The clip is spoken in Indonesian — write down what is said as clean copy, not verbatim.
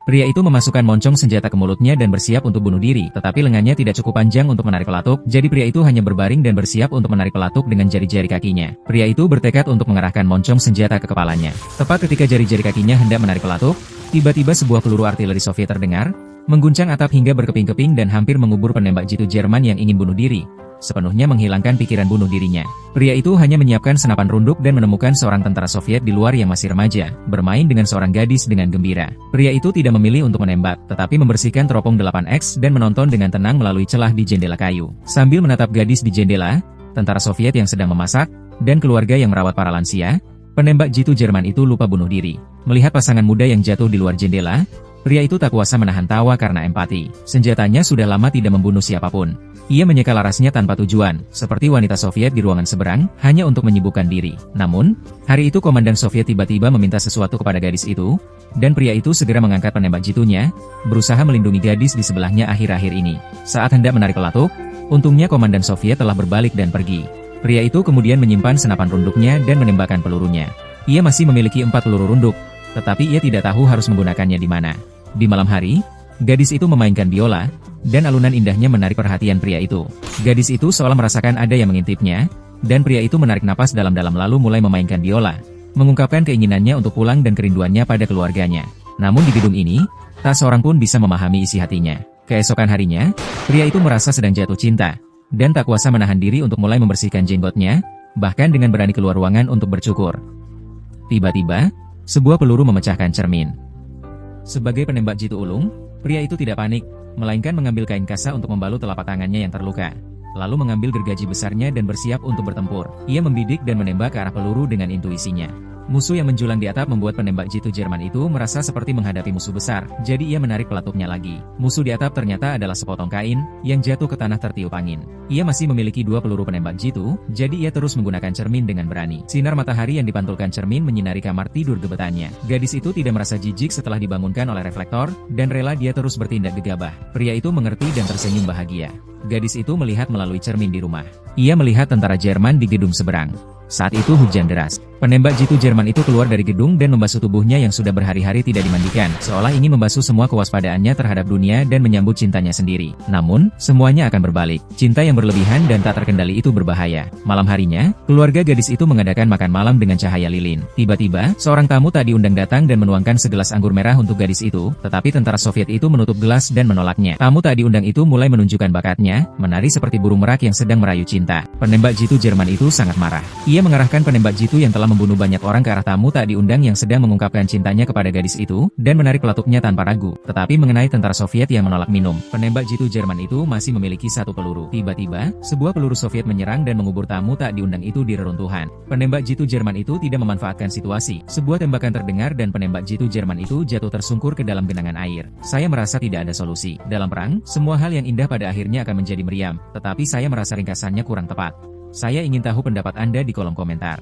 Pria itu memasukkan moncong senjata ke mulutnya dan bersiap untuk bunuh diri, tetapi lengannya tidak cukup panjang untuk menarik pelatuk, jadi pria itu hanya berbaring dan bersiap untuk menarik pelatuk dengan jari-jari kakinya. Pria itu bertekad untuk mengarahkan moncong senjata ke kepalanya. Tepat ketika jari-jari kakinya hendak menarik pelatuk, tiba-tiba sebuah peluru artileri Soviet terdengar, mengguncang atap hingga berkeping-keping dan hampir mengubur penembak jitu Jerman yang ingin bunuh diri, sepenuhnya menghilangkan pikiran bunuh dirinya. Pria itu hanya menyiapkan senapan runduk dan menemukan seorang tentara Soviet di luar yang masih remaja, bermain dengan seorang gadis dengan gembira. Pria itu tidak memilih untuk menembak, tetapi membersihkan teropong 8X dan menonton dengan tenang melalui celah di jendela kayu. Sambil menatap gadis di jendela, tentara Soviet yang sedang memasak, dan keluarga yang merawat para lansia, penembak jitu Jerman itu lupa bunuh diri. Melihat pasangan muda yang jatuh di luar jendela, pria itu tak kuasa menahan tawa karena empati. Senjatanya sudah lama tidak membunuh siapapun. Ia menyeka larasnya tanpa tujuan, seperti wanita Soviet di ruangan seberang, hanya untuk menyibukkan diri. Namun, hari itu Komandan Soviet tiba-tiba meminta sesuatu kepada gadis itu, dan pria itu segera mengangkat penembak jitunya, berusaha melindungi gadis di sebelahnya akhir-akhir ini. Saat hendak menarik pelatuk, untungnya Komandan Soviet telah berbalik dan pergi. Pria itu kemudian menyimpan senapan runduknya dan menembakkan pelurunya. Ia masih memiliki 4 peluru runduk, tetapi ia tidak tahu harus menggunakannya di mana. Di malam hari, gadis itu memainkan biola, dan alunan indahnya menarik perhatian pria itu. Gadis itu seolah merasakan ada yang mengintipnya, dan pria itu menarik napas dalam-dalam lalu mulai memainkan biola, mengungkapkan keinginannya untuk pulang dan kerinduannya pada keluarganya. Namun di gedung ini, tak seorang pun bisa memahami isi hatinya. Keesokan harinya, pria itu merasa sedang jatuh cinta, dan tak kuasa menahan diri untuk mulai membersihkan jenggotnya, bahkan dengan berani keluar ruangan untuk bercukur. Tiba-tiba, sebuah peluru memecahkan cermin. Sebagai penembak jitu ulung, pria itu tidak panik, melainkan mengambil kain kasa untuk membalut telapak tangannya yang terluka. Lalu mengambil gergaji besarnya dan bersiap untuk bertempur. Ia membidik dan menembak ke arah peluru dengan intuisinya. Musuh yang menjulang di atap membuat penembak jitu Jerman itu merasa seperti menghadapi musuh besar, jadi ia menarik pelatuknya lagi. Musuh di atap ternyata adalah sepotong kain, yang jatuh ke tanah tertiup angin. Ia masih memiliki 2 peluru penembak jitu, jadi ia terus menggunakan cermin dengan berani. Sinar matahari yang dipantulkan cermin menyinari kamar tidur gebetannya. Gadis itu tidak merasa jijik setelah dibangunkan oleh reflektor, dan rela dia terus bertindak gegabah. Pria itu mengerti dan tersenyum bahagia. Gadis itu melihat melalui cermin di rumah. Ia melihat tentara Jerman di gedung seberang. Saat itu hujan deras. Penembak jitu Jerman itu keluar dari gedung dan membasuh tubuhnya yang sudah berhari-hari tidak dimandikan, seolah ingin membasuh semua kewaspadaannya terhadap dunia dan menyambut cintanya sendiri. Namun, semuanya akan berbalik. Cinta yang berlebihan dan tak terkendali itu berbahaya. Malam harinya, keluarga gadis itu mengadakan makan malam dengan cahaya lilin. Tiba-tiba, seorang tamu tak diundang datang dan menuangkan segelas anggur merah untuk gadis itu, tetapi tentara Soviet itu menutup gelas dan menolaknya. Tamu tak diundang itu mulai menunjukkan bakatnya, menari seperti burung merak yang sedang merayu cinta. Penembak jitu Jerman itu sangat marah. Ia mengarahkan penembak jitu yang telah membunuh banyak orang ke arah tamu tak diundang yang sedang mengungkapkan cintanya kepada gadis itu, dan menarik pelatuknya tanpa ragu. Tetapi mengenai tentara Soviet yang menolak minum, penembak jitu Jerman itu masih memiliki 1 peluru. Tiba-tiba, sebuah peluru Soviet menyerang dan mengubur tamu tak diundang itu di reruntuhan. Penembak jitu Jerman itu tidak memanfaatkan situasi. Sebuah tembakan terdengar dan penembak jitu Jerman itu jatuh tersungkur ke dalam genangan air. Saya merasa tidak ada solusi. Dalam perang, semua hal yang indah pada akhirnya akan menjadi meriam, tetapi saya merasa ringkasannya kurang tepat. Saya ingin tahu pendapat Anda di kolom komentar.